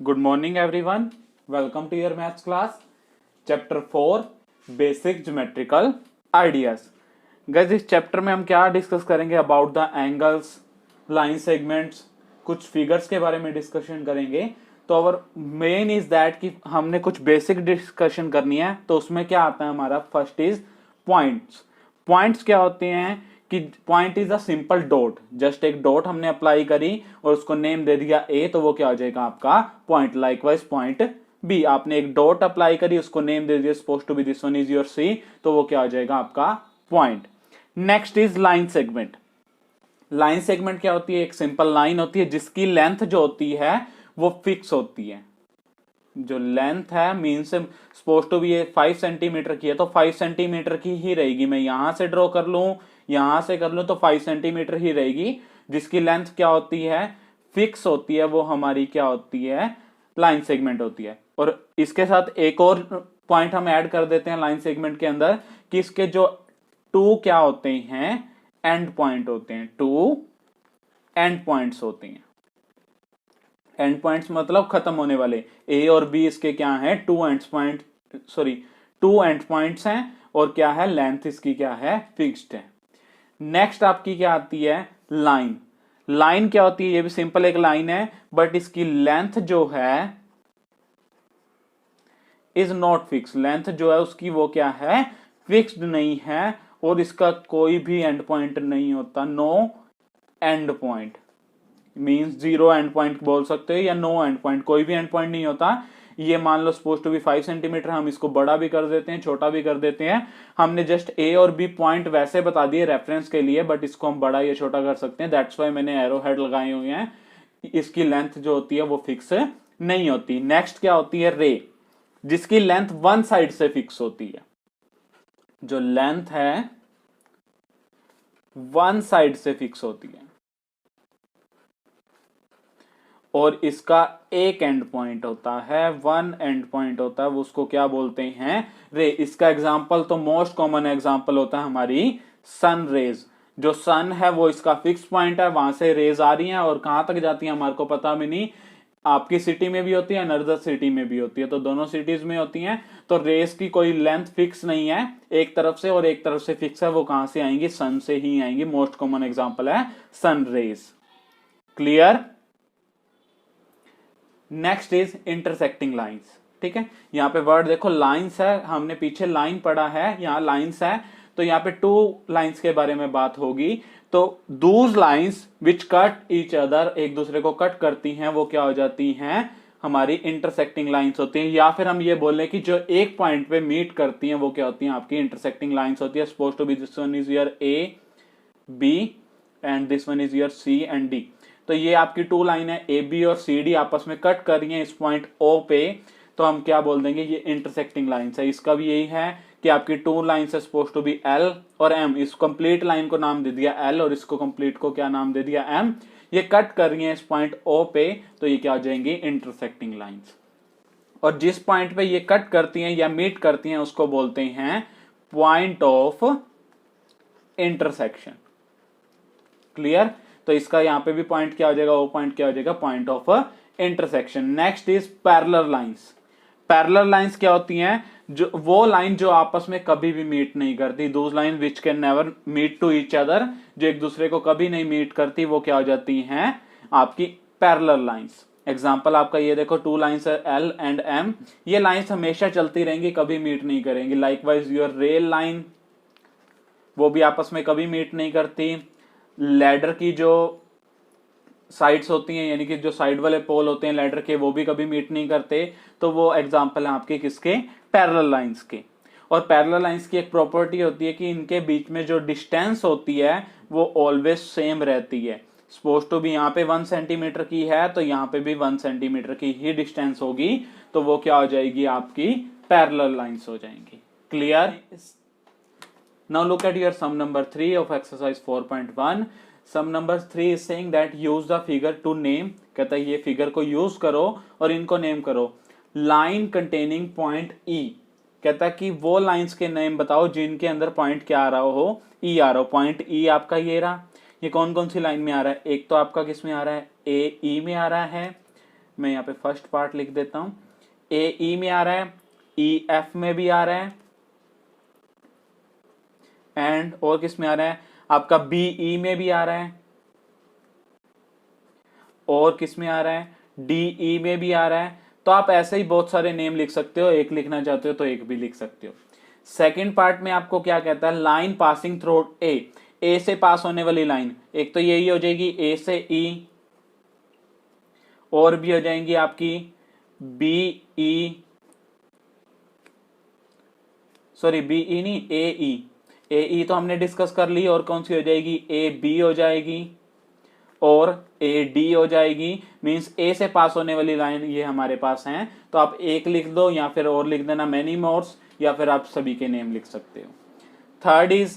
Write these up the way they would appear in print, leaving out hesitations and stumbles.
Good morning everyone. Welcome to your maths class. Chapter 4 Basic Geometrical Ideas. Guys, इस chapter में हम क्या discuss करेंगे? About the angles, line segments, कुछ figures के बारे में डिस्कशन करेंगे। तो अवर मेन इज दैट कि हमने कुछ बेसिक डिस्कशन करनी है। तो उसमें क्या आता है हमारा? First is points. पॉइंट्स क्या होते हैं कि point is a simple dot. Just एक डॉट हमने अप्लाई करी और उसको नेम दे दिया ए, तो वो क्या हो जाएगा? आपका पॉइंट। लाइकवाइज पॉइंट बी, आपने एक डॉट अप्लाई करी, उसको नेम दे दिया suppose to be this one is your C, तो वो क्या हो जाएगा? आपका point. Next is line segment. Line segment क्या होती है? एक सिंपल लाइन होती है जिसकी लेंथ जो होती है वो फिक्स होती है। जो लेंथ है मीन्स सपोज टू बी ये 5 सेंटीमीटर की है, तो 5 सेंटीमीटर की ही रहेगी। मैं यहां से ड्रॉ कर लूं, यहां से कर लूं, तो 5 सेंटीमीटर ही रहेगी। जिसकी लेंथ क्या होती है? फिक्स होती है। वो हमारी क्या होती है? लाइन सेगमेंट होती है। और इसके साथ एक और पॉइंट हम ऐड कर देते हैं लाइन सेगमेंट के अंदर कि इसके जो टू क्या होते हैं? एंड पॉइंट होते हैं। टू एंड पॉइंट्स होते हैं। एंड पॉइंट्स मतलब खत्म होने वाले। ए और बी इसके क्या हैं? टू एंड पॉइंट्स हैं। और क्या है? लेंथ इसकी क्या है? फिक्स्ड है। नेक्स्ट आपकी क्या आती है? लाइन। लाइन क्या होती है? ये भी सिंपल एक लाइन है, बट इसकी लेंथ जो है इज नॉट फिक्स। लेंथ जो है उसकी वो क्या है? फिक्स्ड नहीं है। और इसका कोई भी एंड पॉइंट नहीं होता। No end point means zero end point बोल सकते हो या नो एंड पॉइंट, कोई भी एंड पॉइंट नहीं होता। ये मान लो सपोज टू बी 5 सेंटीमीटर, हम इसको बड़ा भी कर देते हैं, छोटा भी कर देते हैं। हमने जस्ट ए और बी पॉइंट वैसे बता दिए रेफरेंस के लिए, बट इसको हम बड़ा या छोटा कर सकते हैं। दैट्स वाई मैंने एरो हेड लगाए हुए हैं। इसकी लेंथ जो होती है वो फिक्स नहीं होती। नेक्स्ट क्या होती है? रे, जिसकी लेंथ वन साइड से फिक्स होती है। जो लेंथ है वन साइड से फिक्स होती है और इसका एक एंड पॉइंट होता है, वन एंड पॉइंट होता है। वो उसको क्या बोलते हैं? रे। इसका एग्जांपल तो मोस्ट कॉमन एग्जांपल होता है हमारी सन रेज। जो सन है वो इसका फिक्स पॉइंट है, वहां से रेज आ रही हैं और कहां तक जाती है हमारे को पता भी नहीं। आपकी सिटी में भी होती है, अनदर सिटी में भी होती है, तो दोनों सिटीज में होती हैं। तो रेस की कोई लेंथ फिक्स नहीं है एक तरफ से, और एक तरफ से फिक्स है। वो कहां से आएंगी? सन से ही आएंगी। मोस्ट कॉमन एग्जांपल है sun rays. Clear? Next is intersecting lines. ठीक है, यहां पे वर्ड देखो, लाइंस है। हमने पीछे लाइन पढ़ा है, यहां लाइंस है। तो यहां पे टू लाइंस के बारे में बात होगी। तो Dooj lines which cut each other, एक दूसरे को कट करती हैं, वो क्या हो जाती हैं? हमारी इंटरसेक्टिंग लाइंस होती हैं। या फिर हम ये बोले कि जो एक पॉइंट पे मीट करती हैं वो क्या होती हैं? आपकी इंटरसेक्टिंग लाइंस होती है। Suppose to be this one is your A B and this one is your C and D. तो ये आपकी टू लाइन है, ए बी और सी डी आपस में कट कर रही है इस पॉइंट ओ पे। तो हम क्या बोल देंगे? ये इंटरसेक्टिंग लाइंस है। इसका भी यही है कि आपकी टू लाइन है सपोज टू बी एल और एम। इस कंप्लीट लाइन को नाम दे दिया एल और इसको कंप्लीट को क्या नाम दे दिया? एम। ये कट कर रही है इस पॉइंट ओ पे, तो ये क्या हो जाएंगी? Intersecting lines. और जिस पॉइंट पे ये कट करती हैं या मीट करती हैं उसको बोलते हैं पॉइंट ऑफ इंटरसेक्शन। क्लियर? तो इसका यहां पे भी पॉइंट क्या हो जाएगा? वो पॉइंट क्या हो जाएगा? Point of intersection. Next is parallel lines. Parallel lines क्या होती हैं? जो वो लाइन जो आपस में कभी भी मीट नहीं करती। Those line which can never meet to each other, जो एक दूसरे को कभी नहीं मीट करती, वो क्या हो जाती हैं? आपकी पैरेलल लाइंस। एग्जाम्पल आपका ये देखो, टू लाइंस है एल एंड एम। ये लाइंस हमेशा चलती रहेंगी, कभी मीट नहीं करेंगी। लाइकवाइज योर रेल लाइन, वो भी आपस में कभी मीट नहीं करती। लैडर की जो साइड्स होती हैं, यानी कि जो साइड वाले पोल होते हैं लैडर के, वो भी कभी मीट नहीं करते। तो वो एग्जांपल है आपके किसके? पैरेलल लाइंस के। और पैरेलल लाइंस की एक प्रॉपर्टी होती है कि इनके बीच में जो डिस्टेंस होती है वो ऑलवेज सेम रहती है। सपोज टू भी यहाँ पे 1 सेंटीमीटर की है, तो यहाँ पे भी 1 सेंटीमीटर की ही डिस्टेंस होगी। तो वो क्या हो जाएगी? आपकी पैरेलल लाइंस हो जाएंगी। Clear? Now look at your sum number 3 of exercise 4.1. Sum number 3 is saying that use the figure to name. कहता है ये फिगर को यूज करो और इनको नेम करो। लाइन कंटेनिंग पॉइंट ई, कहता है कि वो लाइंस के नेम बताओ जिनके अंदर पॉइंट क्या आ रहा हो? ई आ रहा हो। पॉइंट ई आपका ये रहा। ये कौन कौन सी लाइन में आ रहा है? एक तो आपका किस में आ रहा है? ए ई में आ रहा है। मैं यहाँ पे फर्स्ट पार्ट लिख देता हूं। ए ई में आ रहा है, ई एफ में भी आ रहा है, एंड और किस में आ रहा है आपका बी ई में भी आ रहा है, और किस में आ रहा है डी ई में भी आ रहा है। तो आप ऐसे ही बहुत सारे नेम लिख सकते हो, एक लिखना चाहते हो तो एक भी लिख सकते हो। सेकंड पार्ट में आपको क्या कहता है, लाइन पासिंग थ्रू ए से पास होने वाली लाइन, एक तो यही हो जाएगी ए से ई, और भी हो जाएंगी आपकी B E, sorry B E नहीं ए ई, ए ई तो हमने डिस्कस कर ली, और कौन सी हो जाएगी ए बी हो जाएगी और ए डी हो जाएगी। मींस ए से पास होने वाली लाइन ये हमारे पास हैं, तो आप एक लिख दो या फिर और लिख देना मैनी मोर्स, या फिर आप सभी के नेम लिख सकते हो। थर्ड इज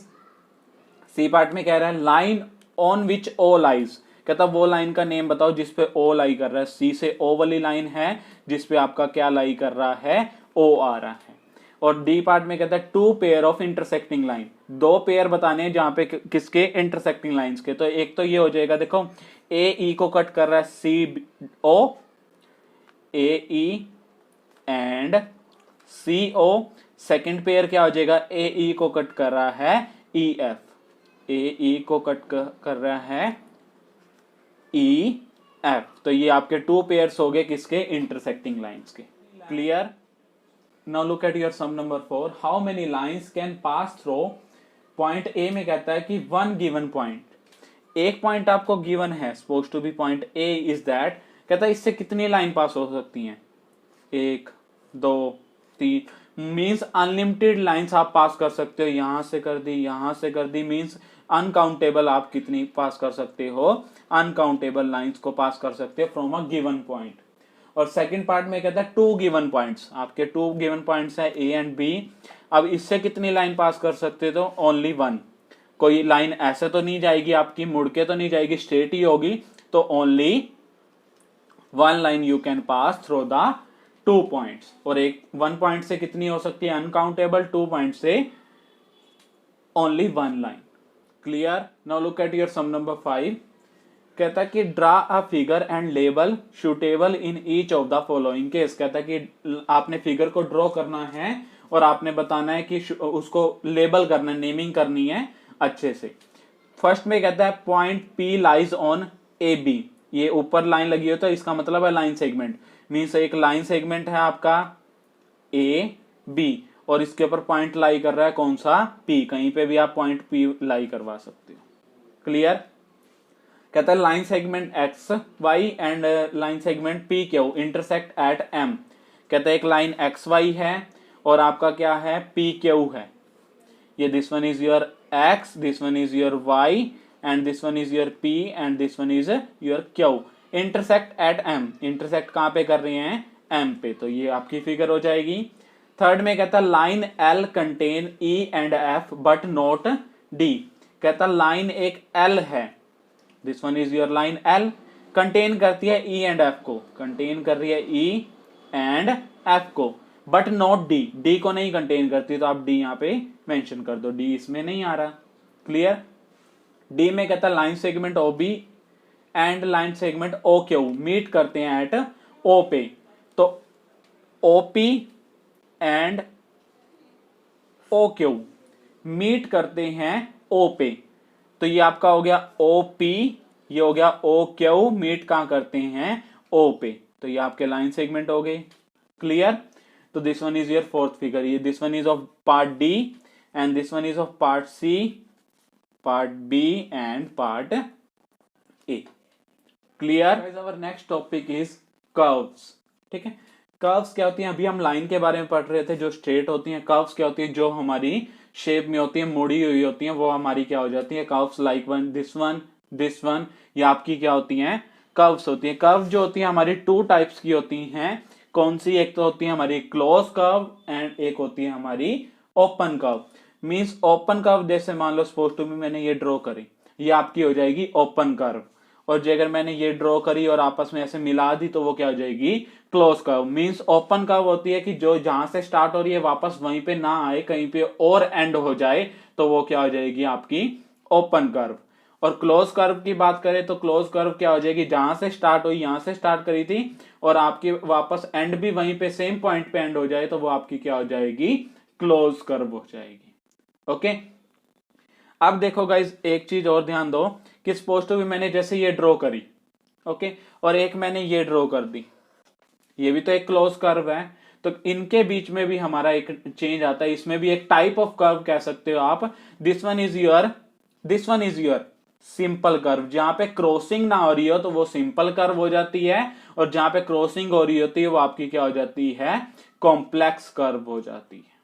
सी पार्ट में कह रहा है line on which O lies, कहता वो लाइन का नेम बताओ जिसपे ओ लाई कर रहा है। सी से ओ वाली लाइन है जिसपे आपका क्या लाई कर रहा है, ओ आ रहा है। और डी पार्ट में कहता है two pair of intersecting line, दो पेयर बताने हैं जहां पे किसके इंटरसेक्टिंग लाइंस के। तो एक तो ये हो जाएगा, देखो ए ई को कट कर रहा है C O, A E and C O. Second pair क्या हो जाएगा, ए ई को कट कर रहा है ई एफ, ए ई को कट कर रहा है ई एफ। तो ये आपके टू पेयर्स हो गए किसके, इंटरसेक्टिंग लाइंस के। Clear. Now look at your sum number 4, how many lines can pass through point A में कहता है कि वन गिवन पॉइंट, एक पॉइंट आपको गिवन है, suppose to be point A is that, कहता है इससे कितनी लाइन पास हो सकती हैं, एक दो तीन, मींस अनलिमिटेड लाइंस आप पास कर सकते हो। यहां से कर दी, यहां से कर दी, मींस अनकाउंटेबल आप कितनी पास कर सकते हो, अनकाउंटेबल लाइंस को पास कर सकते हो फ्रॉम अ गिवन पॉइंट। और सेकंड पार्ट में कहता है टू गिवन पॉइंट्स, आपके टू गिवन पॉइंट्स है ए एंड बी, अब इससे कितनी लाइन पास कर सकते हो, तो ओनली वन। कोई लाइन ऐसे तो नहीं जाएगी आपकी, मुड़ के तो नहीं जाएगी, स्ट्रेट ही होगी, तो only one line you can pass through the two points. और एक वन पॉइंट से कितनी हो सकती है, अनकाउंटेबल, टू पॉइंट से only one line. Clear. Now look at your sum number 5, कहता है कि draw a figure and label suitably in each of the following case. कहता है कि आपने फिगर को ड्रॉ करना है और आपने बताना है कि उसको लेबल करना है, नेमिंग करनी है अच्छे से। फर्स्ट में कहता है point P lies on A B, ये ऊपर लाइन लगी हो तो इसका मतलब है लाइन सेगमेंट, मीन्स एक लाइन सेगमेंट है आपका ए बी, और इसके ऊपर पॉइंट लाई कर रहा है कौन सा, पी। कहीं पे भी आप पॉइंट पी लाई करवा सकते हो। क्लियर। कहता है line segment X Y and line segment P Q intersect at M. कहता है एक लाइन एक्स वाई है और आपका क्या है, पी क्यू है। ये this one is your X, this one is your Y and this one is your P and this one is your Q. Intersect at M, intersect कहां पे कर रहे हैं, एम पे, तो ये आपकी फिगर हो जाएगी। थर्ड में कहता है line L contain E and F but not D. कहता लाइन एक एल है, this one is your line L, contain करती है ई एंड एफ को, कंटेन कर रही है ई एंड एफ को, बट नॉट डी, डी को नहीं कंटेन करती, तो आप डी यहाँ पे मेंशन कर दो, डी इसमें नहीं आ रहा। क्लियर। डी में कहता है line segment O B and line segment O Q meet करते हैं एट ओ पे, तो OP and O Q meet करते हैं ओ पे, तो ये आपका हो गया ओ पी, ये हो गया ओ क्यू, मीट कहां करते हैं, ओ पे, तो ये आपके लाइन सेगमेंट हो गए। क्लियर। तो this one is your fourth figure, ये this one is of part D and this one is of part C, part B and part A. Clear. Our next topic is curves. ठीक है, curves क्या होती हैं, अभी हम line के बारे में पढ़ रहे थे जो स्ट्रेट होती हैं। कर्व्स क्या होती है, जो हमारी शेप में होती है, मुड़ी हुई होती है, वो हमारी क्या हो जाती है, curves. Like one this one, ये आपकी क्या होती हैं, कर्व्स होती है। कर्व जो होती है हमारी टू टाइप्स की होती हैं। कौन सी, एक तो होती है हमारी क्लोज कर्व एंड एक होती है हमारी open curve. Means open curve, जैसे मान लो सपोज टू भी मैंने ये ड्रॉ करी, ये आपकी हो जाएगी ओपन कर्व, और जो अगर मैंने ये ड्रॉ करी और आपस में ऐसे मिला दी तो वो क्या हो जाएगी, close curve. Means open curve होती है कि जो जहां से स्टार्ट हो रही है वापस वहीं पे ना आए, कहीं पे और एंड हो जाए, तो वो क्या हो जाएगी आपकी ओपन कर्व। और क्लोज कर्व की बात करें तो क्लोज कर्व क्या हो जाएगी, जहां से स्टार्ट हुई, यहां से स्टार्ट करी थी और आपकी वापस एंड भी वहीं पे सेम पॉइंट पे एंड हो जाए तो वो आपकी क्या हो जाएगी, क्लोज कर्व हो जाएगी। ओके, अब देखो गाइस एक चीज और ध्यान दो कि सपोज टू भी मैंने जैसे ये ड्रॉ करी, ओके, और एक मैंने ये ड्रॉ कर दी, ये भी तो एक क्लोज कर्व है, तो इनके बीच में भी हमारा एक चेंज आता है, इसमें भी एक टाइप ऑफ कर्व कह सकते हो आप। This one is your simple curve, जहां पे क्रॉसिंग ना हो रही हो तो वो सिंपल कर्व हो जाती है, और जहां पे क्रॉसिंग हो रही होती है वो आपकी क्या हो जाती है, कॉम्प्लेक्स कर्व हो जाती है।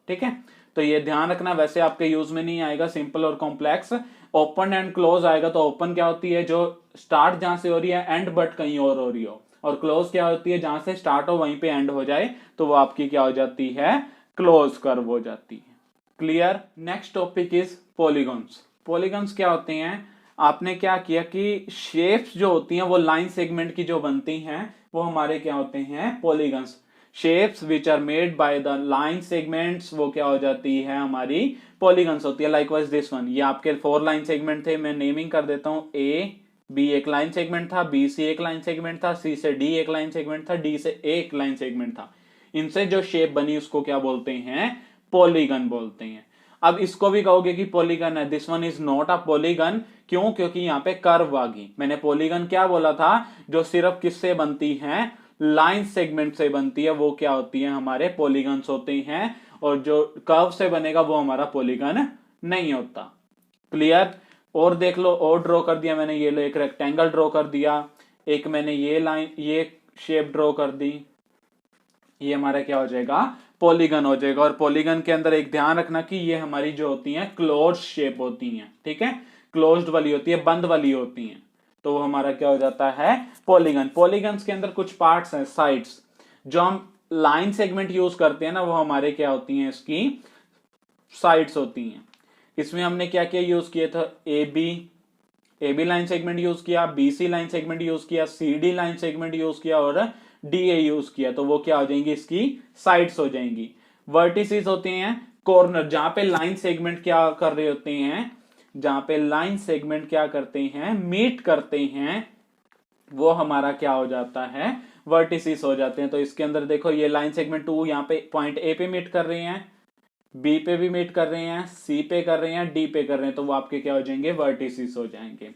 ठीक है, तो ये ध्यान रखना, वैसे आपके यूज में नहीं आएगा सिंपल और कॉम्प्लेक्स। ओपन एंड क्लोज आएगा तो ओपन क्या होती है, जो स्टार्ट जहां से हो रही है एंड बट कहीं और हो रही हो, और क्लोज क्या होती है, जहां से स्टार्ट हो वहीं पे एंड हो जाए तो वो आपकी क्या हो जाती है, क्लोज कर्व हो जाती है। Clear. Next topic is polygons. Polygons क्या होते हैं, आपने क्या किया कि शेप्स जो होती हैं वो लाइन सेगमेंट की जो बनती हैं वो हमारे क्या होते हैं, polygons. Shapes which are made by the line segments वो क्या हो जाती है, हमारी पॉलीगॉन्स होती है। लाइकवाइज दिस वन, ये आपके 4 लाइन सेगमेंट थे, मैं नेमिंग कर देता हूं। ए बी एक लाइन सेगमेंट था, बी सी एक लाइन सेगमेंट था, सी से डी एक लाइन सेगमेंट था, डी से ए एक लाइन सेगमेंट था। इनसे जो शेप बनी उसको क्या बोलते हैं, पॉलीगन बोलते हैं। अब इसको भी कहोगे कि पॉलीगन है, this one is not a polygon. क्यों, क्योंकि यहाँ पे कर्व आ गई। मैंने पॉलीगन क्या बोला था, जो सिर्फ किससे बनती है, लाइन सेगमेंट से बनती है, वो क्या होती है, हमारे पॉलीगन्स होते हैं, और जो कर्व से बनेगा वो हमारा पॉलीगन नहीं होता। क्लियर। और देख लो, और ड्रॉ कर दिया मैंने, ये लो एक रेक्टेंगल ड्रॉ कर दिया, एक मैंने ये लाइन ये शेप ड्रॉ कर दी, ये हमारा क्या हो जाएगा, पॉलीगन हो जाएगा। और पॉलीगन के अंदर एक ध्यान रखना कि ये हमारी जो होती हैं क्लोज शेप होती हैं, ठीक है, क्लोज्ड वाली होती है, बंद वाली होती हैं, तो वो हमारा क्या हो जाता है, पॉलीगन। पॉलीगन्स के अंदर कुछ पार्ट्स हैं, साइड्स, जो हम लाइन सेगमेंट यूज करते हैं ना, वो हमारे क्या होती हैं, इसकी साइड्स होती हैं। इसमें हमने क्या क्या यूज किया था, A B line segment use किया, B C line segment use किया, C D line segment use किया, और डी ए यूज किया, तो वो क्या हो जाएंगी, इसकी साइड्स हो जाएंगी। वर्टिसेस होते हैं कॉर्नर, जहां पे लाइन सेगमेंट क्या कर रहे होते हैं, जहां पे लाइन सेगमेंट क्या करते हैं, मीट करते हैं, वो हमारा क्या हो जाता है, वर्टिसेस हो जाते हैं। तो इसके अंदर देखो, ये लाइन सेगमेंट 2 यहाँ पे पॉइंट ए पे मीट कर रहे हैं, बी पे भी मीट कर रहे हैं, सी पे कर रहे हैं, डी पे कर रहे हैं, तो वो आपके क्या हो जाएंगे, वर्टिसेस हो जाएंगे।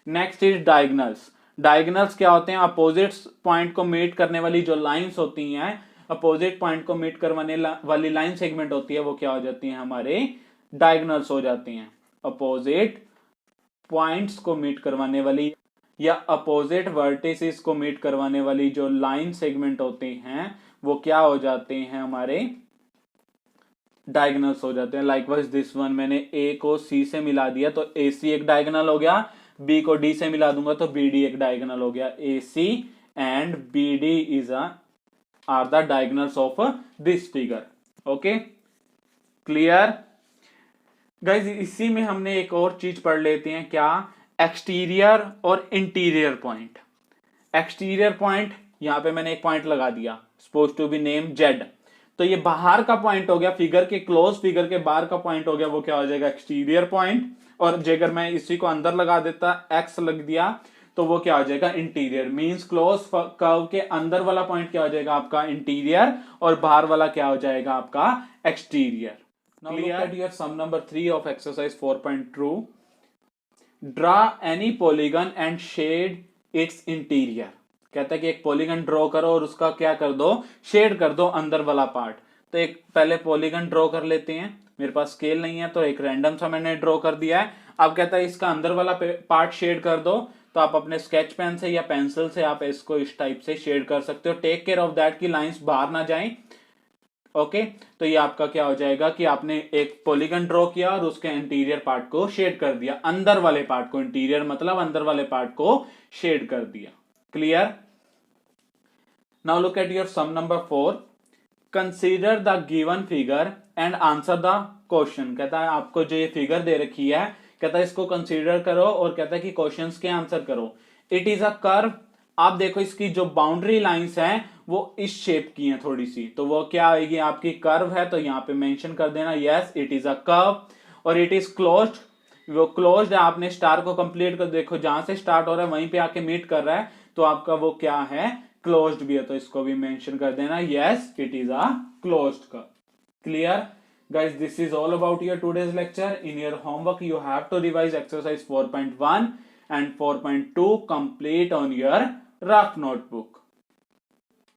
Next is diagonals. डायगोनल्स क्या होते हैं, अपोजिट पॉइंट को मीट करने वाली जो लाइंस होती हैं, अपोजिट पॉइंट को मीट करवाने वाली लाइन सेगमेंट होती है, वो क्या हो जाती है, हमारे डायगोनल्स हो जाती हैं। अपोजिट पॉइंट्स को मीट करवाने वाली या अपोजिट वर्टिसेस को मीट करवाने वाली जो लाइन सेगमेंट होते हैं वो क्या हो जाते हैं, हमारे डायगोनल्स हो जाते हैं। लाइकवाइज दिस वन, मैंने ए को सी से मिला दिया तो ए सी एक डायगोनल हो गया, बी को डी से मिला दूंगा तो बी डी एक डायगोनल हो गया। A C and B D is are the diagonals of this figure. Okay, clear guys. इसी में हमने एक और चीज पढ़ लेते हैं, क्या, एक्सटीरियर और इंटीरियर पॉइंट। एक्सटीरियर पॉइंट, यहां पे मैंने एक पॉइंट लगा दिया, suppose to be name Z, तो ये बाहर का पॉइंट हो गया, फिगर के क्लोज फिगर के बाहर का पॉइंट हो गया, वो क्या हो जाएगा, एक्सटीरियर पॉइंट। और अगर मैं इसी को अंदर लगा देता, एक्स लग दिया, तो वो क्या हो जाएगा, इंटीरियर। मींस क्लोज कर्व के अंदर वाला पॉइंट क्या हो जाएगा, आपका इंटीरियर, और बाहर वाला क्या हो जाएगा, आपका exterior. Now look at your sum number 3 of exercise 4.2. Draw any polygon and shade its interior. कहता है कि एक पॉलीगन ड्रॉ करो और उसका क्या कर दो, शेड कर दो अंदर वाला पार्ट। तो एक पहले पॉलीगन ड्रॉ कर लेते हैं, मेरे पास स्केल नहीं है तो एक रैंडम सा मैंने ड्रॉ कर दिया है। अब कहता है इसका अंदर वाला पार्ट शेड कर दो, तो आप अपने स्केच पेन से या पेंसिल से आप इसको इस टाइप से शेड कर सकते हो। टेक केयर ऑफ दैट कि लाइंस बाहर ना जाएं। ओके, तो ये आपका क्या हो जाएगा कि आपने एक पॉलीगन ड्रॉ किया और उसके इंटीरियर पार्ट को शेड कर दिया, अंदर वाले पार्ट को, इंटीरियर मतलब अंदर वाले पार्ट को शेड कर दिया। Clear. Now look at your sum number 4। Consider the given figure and answer the question. कहता है आपको जो ये फिगर दे रखी है, कहता है इसको कंसीडर करो और कहता है कि क्वेश्चंस के आंसर करो। It is a curve. आप देखो इसकी जो बाउंड्री लाइंस हैं वो इस शेप की हैं थोड़ी सी, तो वो क्या आएगी, आपकी कर्व है, तो यहाँ पे मेंशन कर देना, yes it is a curve. और इट इज क्लोज्ड, वो क्लोज्ड है। आपने स्टार को कंप्लीट कर देखो, जहां से स्टार्ट हो रहा है वहीं पे आके मीट कर रहा है, तो आपका वो क्या है, क्लोज्ड भी है तो इसको भी मेंशन कर देना, yes it is a closed curve. Clear guys, this is all about your today's lecture. In your homework you have to revise exercise 4.1 and 4.2 complete on your rough notebook.